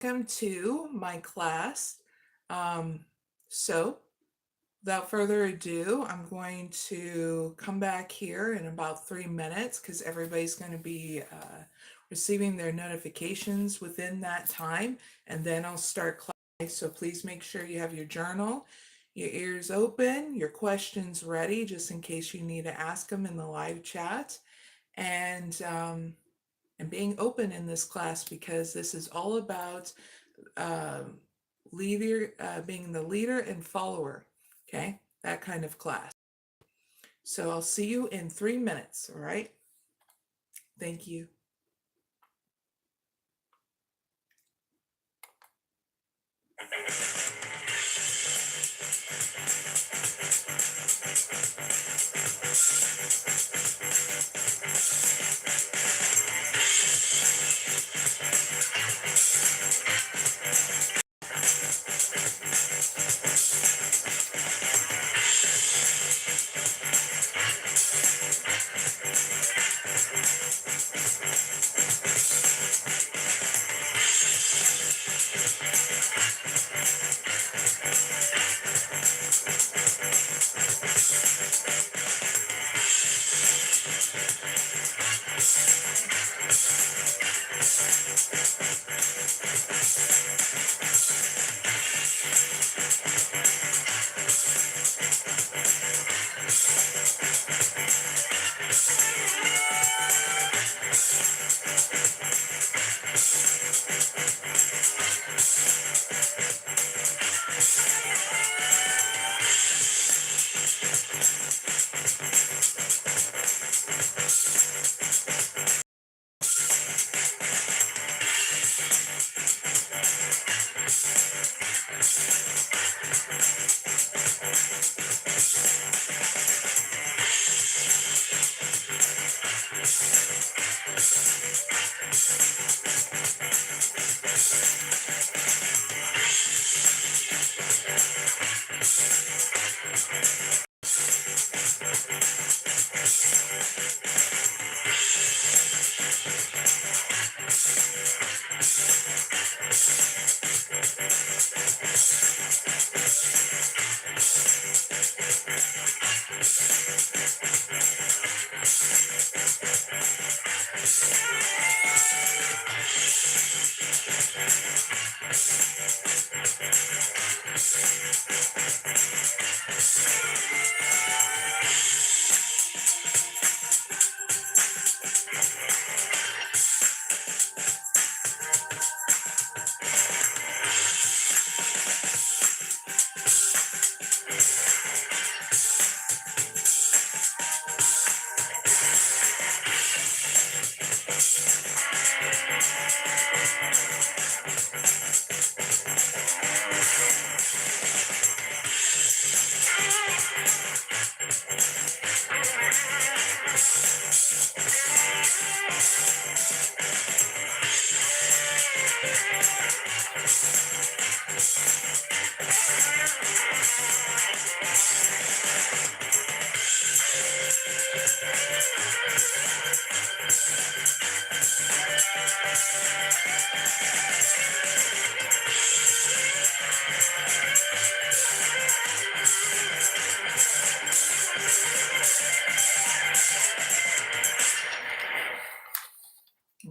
Welcome to my class. So, without further ado, I'm going to come back here in about 3 minutes because everybody's going to be receiving their notifications within that time, and then I'll start class. So please make sure you have your journal, your ears open, your questions ready, just in case you need to ask them in the live chat, and um, and being open in this class because this is all about um, being the leader and follower. Okay, that kind of class. So I'll see you in 3 minutes. All right. Thank you.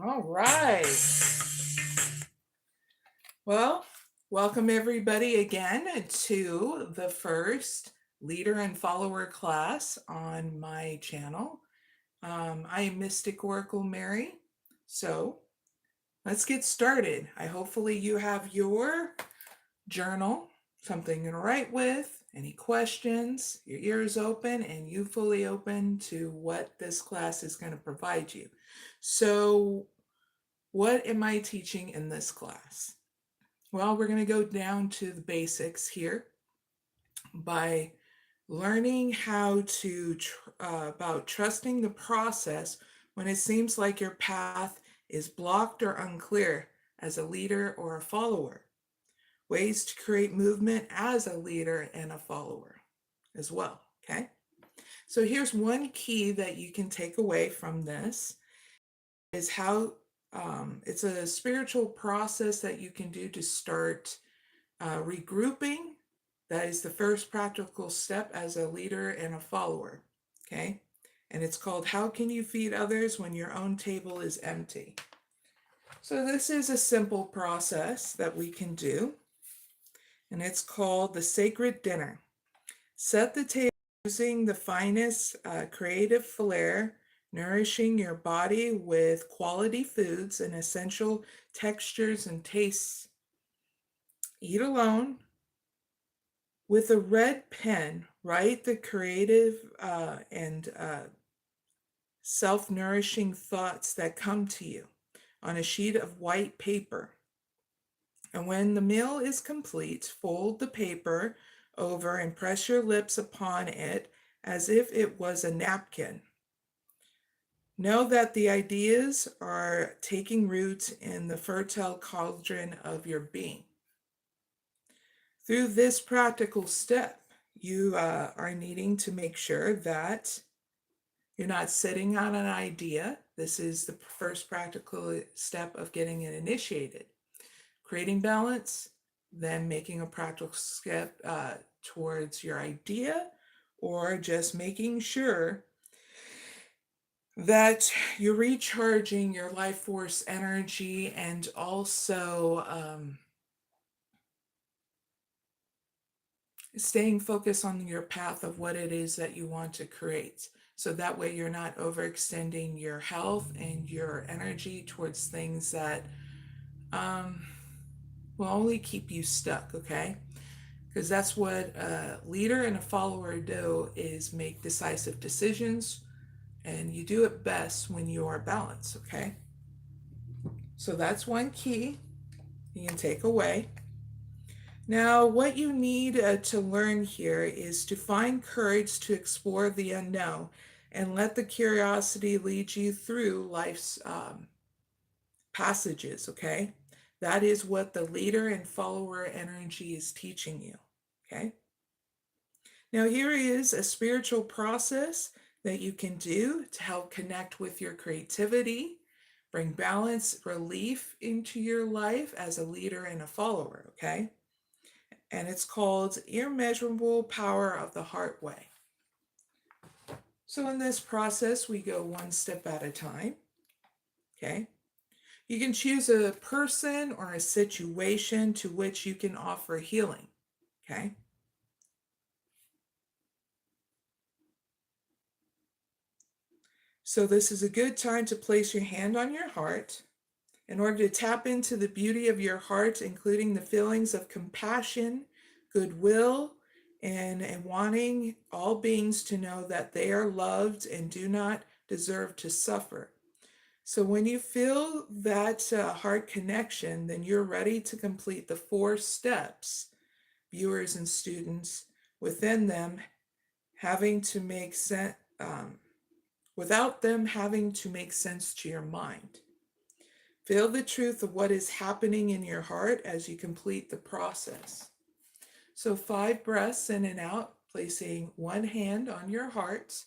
All right. Well, welcome everybody again to the first leader and follower class on my channel. I am mysticoraclemary. So let's get started. Hopefully you have your journal, something to write with, any questions, your ears open, and you fully open to what this class is going to provide you. So what am I teaching in this class? Well, we're going to go down to the basics here by learning how to about trusting the process when it seems like your path is blocked or unclear as a leader or a follower. Ways to create movement as a leader and a follower as well, okay? So here's one key that you can take away from this is how It's a spiritual process that you can do to start regrouping. That is the first practical step as a leader and a follower. Okay. And it's called How Can You Feed Others When Your Own Table is Empty? So, this is a simple process that we can do, and it's called the Sacred Dinner. Set the table using the finest creative flair, nourishing your body with quality foods and essential textures and tastes. Eat alone. With a red pen, write the creative and self-nourishing thoughts that come to you on a sheet of white paper. And when the meal is complete, fold the paper over and press your lips upon it as if it was a napkin. Know that the ideas are taking root in the fertile cauldron of your being. Through this practical step, you are needing to make sure that you're not sitting on an idea. This is the first practical step of getting it initiated. Creating balance, then making a practical step towards your idea, or just making sure that you're recharging your life force energy and also staying focused on your path of what it is that you want to create. So that way you're not overextending your health and your energy towards things that will only keep you stuck, okay? Because that's what a leader and a follower do, is make decisive decisions, and you do it best when you are balanced, okay? So that's one key you can take away. Now, what you need to learn here is to find courage to explore the unknown and let the curiosity lead you through life's passages, okay? That is what the leader and follower energy is teaching you, okay? Now, here is a spiritual process that you can do to help connect with your creativity, bring balance, relief into your life as a leader and a follower, okay? And it's called Immeasurable Power of the Heart Way. So in this process, we go one step at a time, okay? You can choose a person or a situation to which you can offer healing, okay? So this is a good time to place your hand on your heart in order to tap into the beauty of your heart, including the feelings of compassion, goodwill, and wanting all beings to know that they are loved and do not deserve to suffer. So when you feel that heart connection, then you're ready to complete the 4 steps, viewers and students, within them having to make sense, without them having to make sense to your mind. Feel the truth of what is happening in your heart as you complete the process. So 5 breaths in and out, placing one hand on your heart.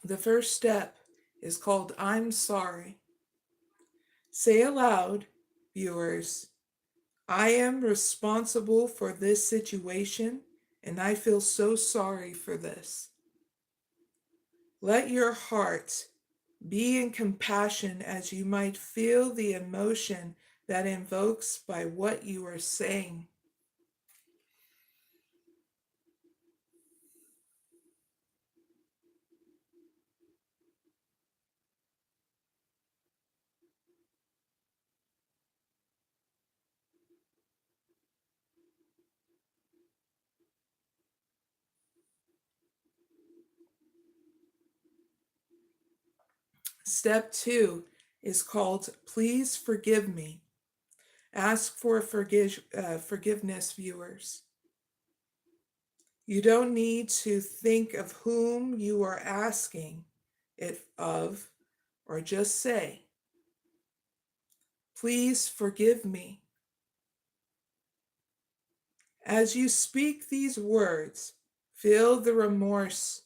The first step is called I'm sorry. Say aloud, viewers, I am responsible for this situation, and I feel so sorry for this. Let your heart be in compassion as you might feel the emotion that invokes by what you are saying. Step 2 is called Please Forgive Me. Ask for forgiveness, viewers. You don't need to think of whom you are asking it of, or just say, Please forgive me. As you speak these words, feel the remorse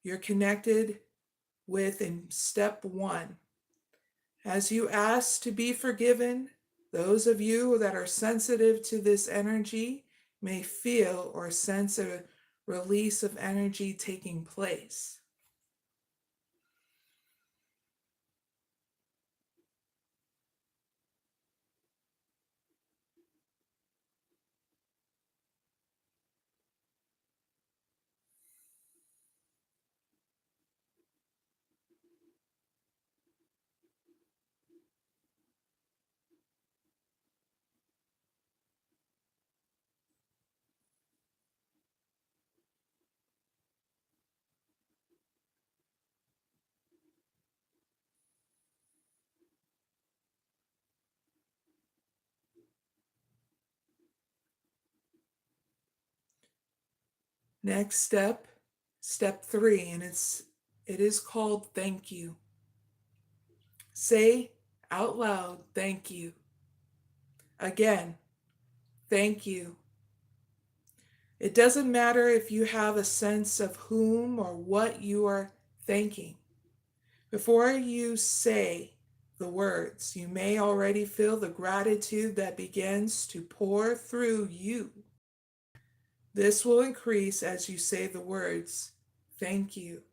you're connected with in step 1. As you ask to be forgiven, those of you that are sensitive to this energy may feel or sense a release of energy taking place. Next step, step 3, and it is called thank you. Say out loud, thank you. Again, thank you. It doesn't matter if you have a sense of whom or what you are thanking. Before you say the words, you may already feel the gratitude that begins to pour through you. This will increase as you say the words, thank you.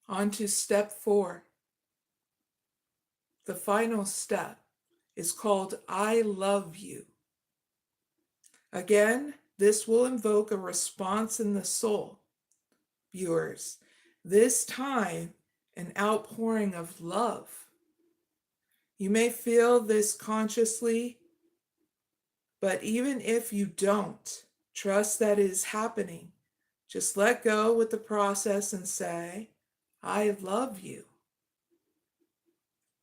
On to step 4. The final step is called I love you. Again, this will invoke a response in the soul. Viewers, this time an outpouring of love. You may feel this consciously, but even if you don't, trust that it is happening. Just let go with the process and say, I love you.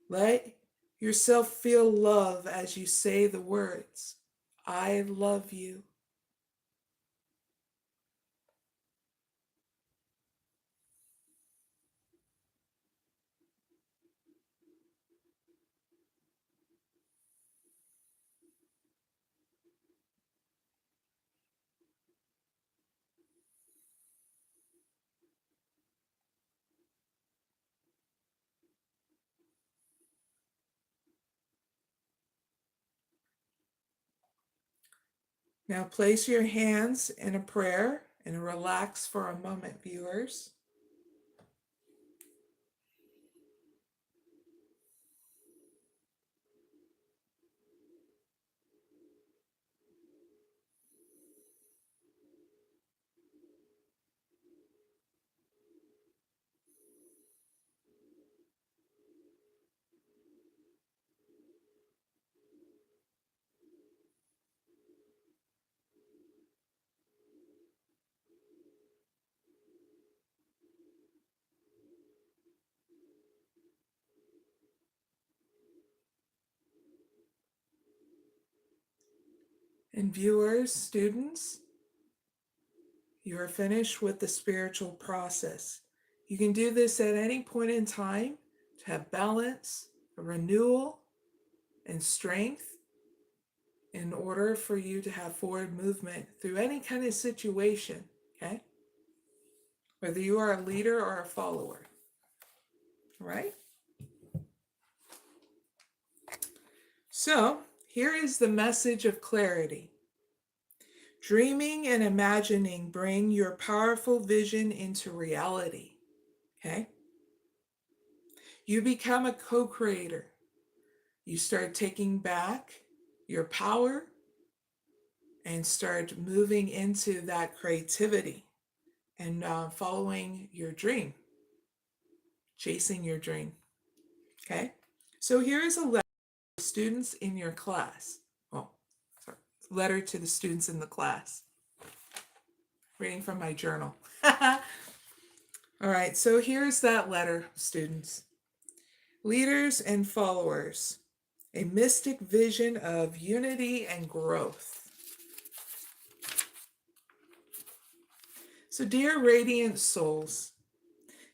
Let yourself feel love as you say the words, I love you. Now place your hands in a prayer and relax for a moment, viewers. And viewers, students, you are finished with the spiritual process. You can do this at any point in time to have balance, a renewal, and strength in order for you to have forward movement through any kind of situation, okay? Whether you are a leader or a follower, right? So here is the message of clarity. Dreaming and imagining bring your powerful vision into reality. Okay? You become a co-creator. You start taking back your power and start moving into that creativity and following your dream, chasing your dream. Okay? So here is a letter to students in your class. Well, sorry, letter to the students in the class. Reading from my journal. All right, so here's that letter, students. Leaders and followers, a mystic vision of unity and growth. So, dear radiant souls,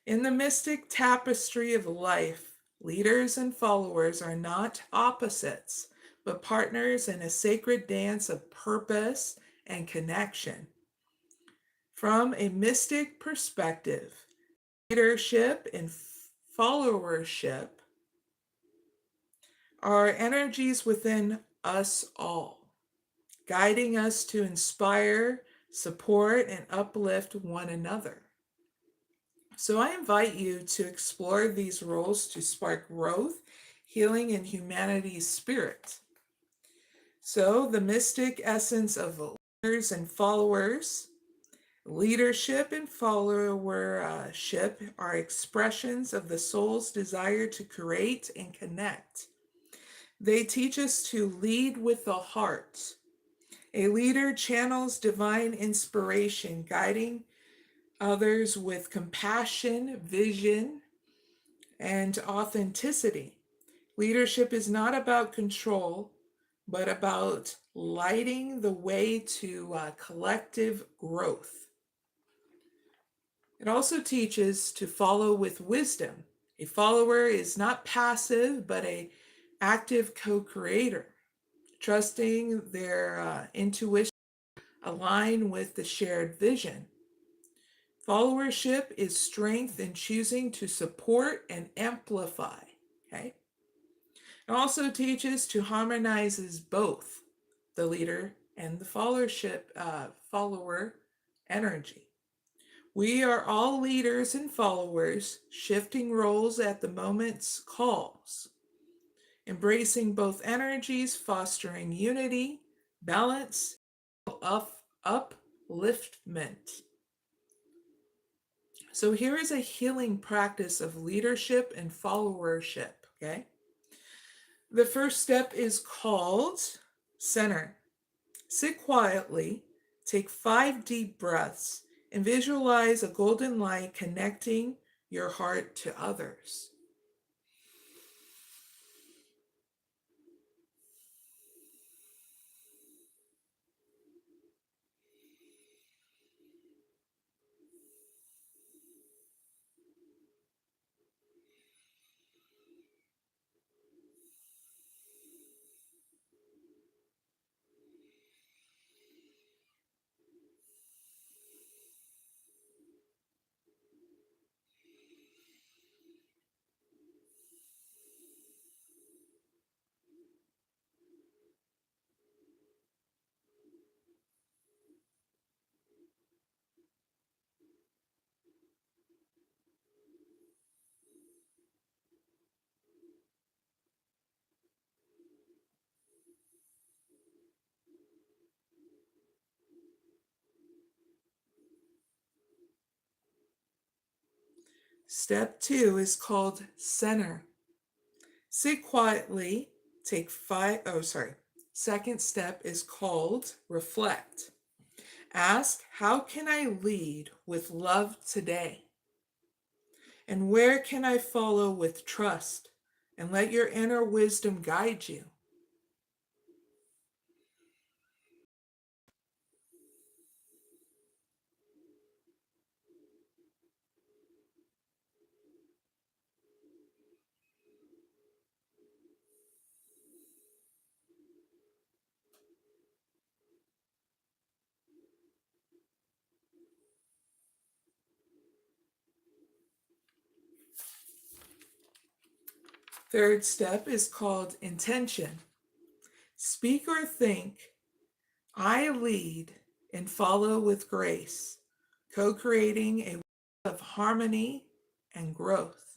in the mystic tapestry of life, leaders and followers are not opposites, but partners in a sacred dance of purpose and connection. From a mystic perspective, leadership and followership are energies within us all, guiding us to inspire, support, and uplift one another. So I invite you to explore these roles to spark growth, healing, and humanity's spirit. So the mystic essence of leaders and followers. Leadership and followership are expressions of the soul's desire to create and connect. They teach us to lead with the heart. A leader channels divine inspiration, guiding others with compassion, vision, and authenticity. Leadership is not about control, but about lighting the way to collective growth. It also teaches to follow with wisdom. A follower is not passive, but an active co-creator, trusting their intuition align with the shared vision. Followership is strength in choosing to support and amplify. Okay. It also teaches to harmonizes both the leader and the follower energy. We are all leaders and followers, shifting roles at the moment's calls, embracing both energies, fostering unity, balance, upliftment. So here is a healing practice of leadership and followership, okay? The first step is called center. Sit quietly, take 5 deep breaths, and visualize a golden light connecting your heart to others. Step 2 is called center. Sit quietly, take 5, Second step is called reflect. Ask, how can I lead with love today? And where can I follow with trust? And let your inner wisdom guide you. Third step is called intention. Speak or think, I lead and follow with grace, co-creating a world of harmony and growth.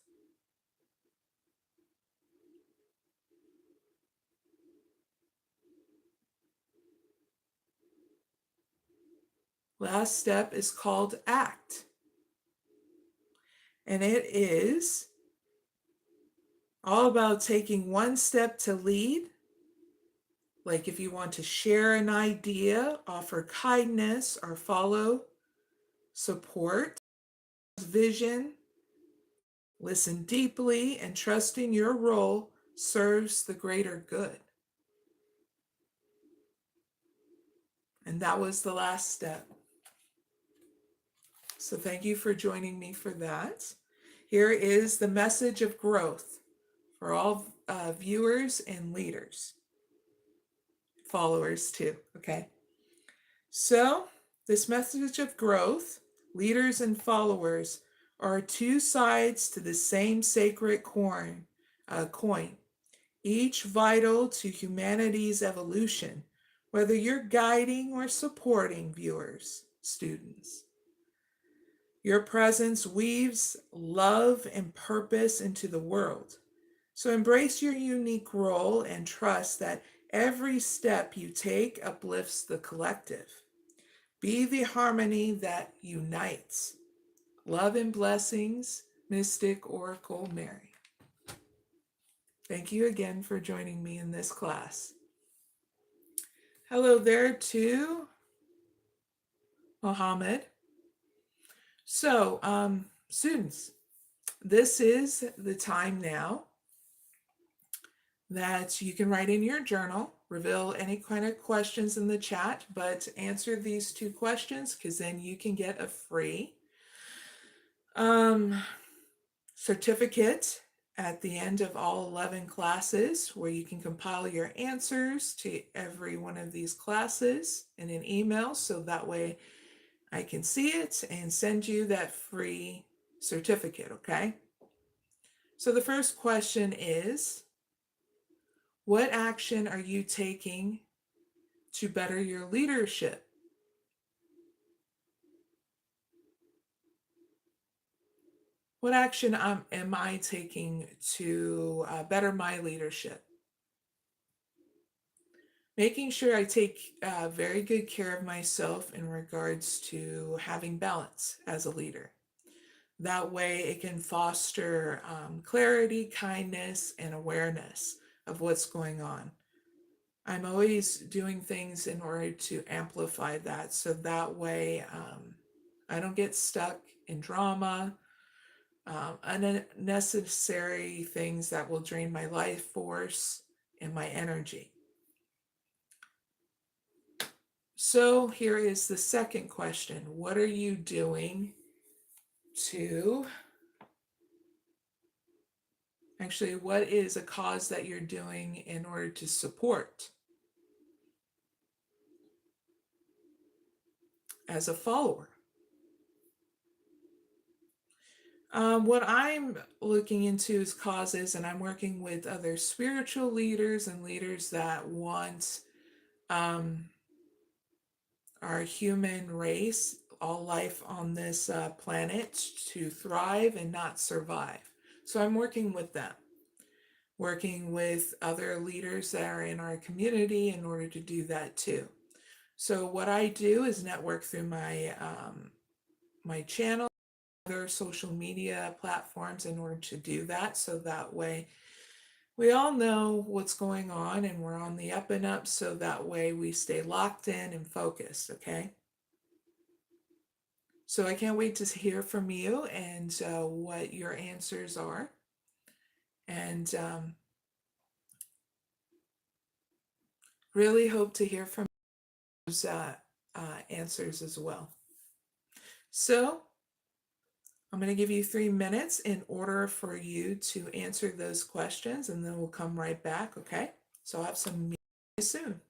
Last step is called act. And it is all about taking one step to lead. Like if you want to share an idea, offer kindness, or follow support, vision, listen deeply, and trusting your role serves the greater good. And that was the last step. So thank you for joining me for that. Here is the message of growth for all viewers and leaders, followers too, okay? So this message of growth, leaders and followers, are two sides to the same sacred coin, each vital to humanity's evolution, whether you're guiding or supporting viewers, students. Your presence weaves love and purpose into the world. So embrace your unique role and trust that every step you take uplifts the collective. Be the harmony that unites. Love and blessings, Mystic Oracle Mary. Thank you again for joining me in this class. Hello there to Mohammed. So, students, this is the time now that you can write in your journal, reveal any kind of questions in the chat, but answer these two questions because then you can get a free certificate at the end of all 11 classes where you can compile your answers to every one of these classes in an email so that way I can see it and send you that free certificate, okay? So the first question is, what action are you taking to better your leadership? What action am I taking to better my leadership? Making sure I take very good care of myself in regards to having balance as a leader. That way it can foster clarity, kindness, and awareness of what's going on. I'm always doing things in order to amplify that so that way I don't get stuck in drama, unnecessary things that will drain my life force and my energy. So here is the second question. What are you doing to, actually, what is a cause that you're doing in order to support as a follower? What I'm looking into is causes, and I'm working with other spiritual leaders and leaders that want our human race, all life on this planet, to thrive and not survive. So I'm working with them, working with other leaders that are in our community in order to do that too. So what I do is network through my my channel, other social media platforms in order to do that. So that way we all know what's going on and we're on the up and up. So that way we stay locked in and focused, okay? So I can't wait to hear from you and what your answers are. And really hope to hear from those answers as well. So I'm going to give you 3 minutes in order for you to answer those questions, and then we'll come right back, okay? So I'll have some music soon.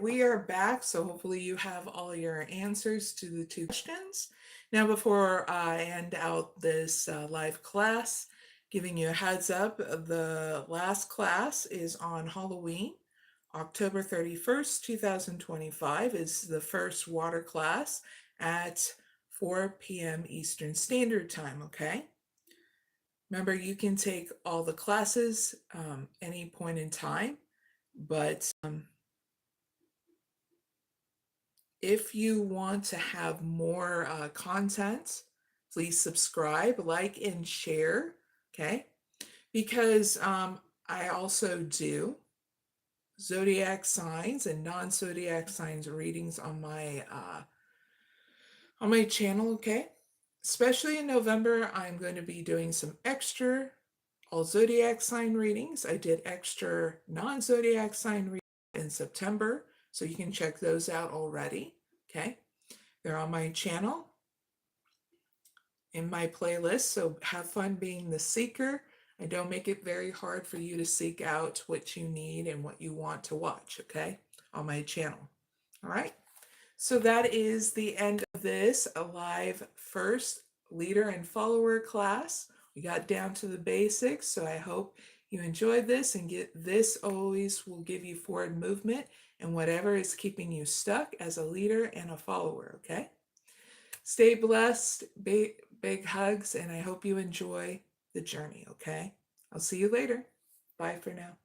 right, we are back. So hopefully you have all your answers to the two questions. Now, before I end out this live class, giving you a heads up, the last class is on Halloween. October 31st, 2025 is the first water class at 4 p.m. Eastern Standard Time, okay? Remember, you can take all the classes any point in time, but if you want to have more content, please subscribe, like, and share, okay? Because I also do zodiac signs and non-zodiac signs readings on my channel, okay? Especially in November, I'm going to be doing some extra all zodiac sign readings. I did extra non-zodiac sign readings in September, so you can check those out already, okay? They're on my channel in my playlist, so have fun being the seeker. I don't make it very hard for you to seek out what you need and what you want to watch, okay, on my channel. All right, so that is the end of this live first leader and follower class. We got down to the basics, so I hope you enjoyed this, and this always will give you forward movement and whatever is keeping you stuck as a leader and a follower, okay? Stay blessed, big hugs, and I hope you enjoy the journey, okay? I'll see you later. Bye for now.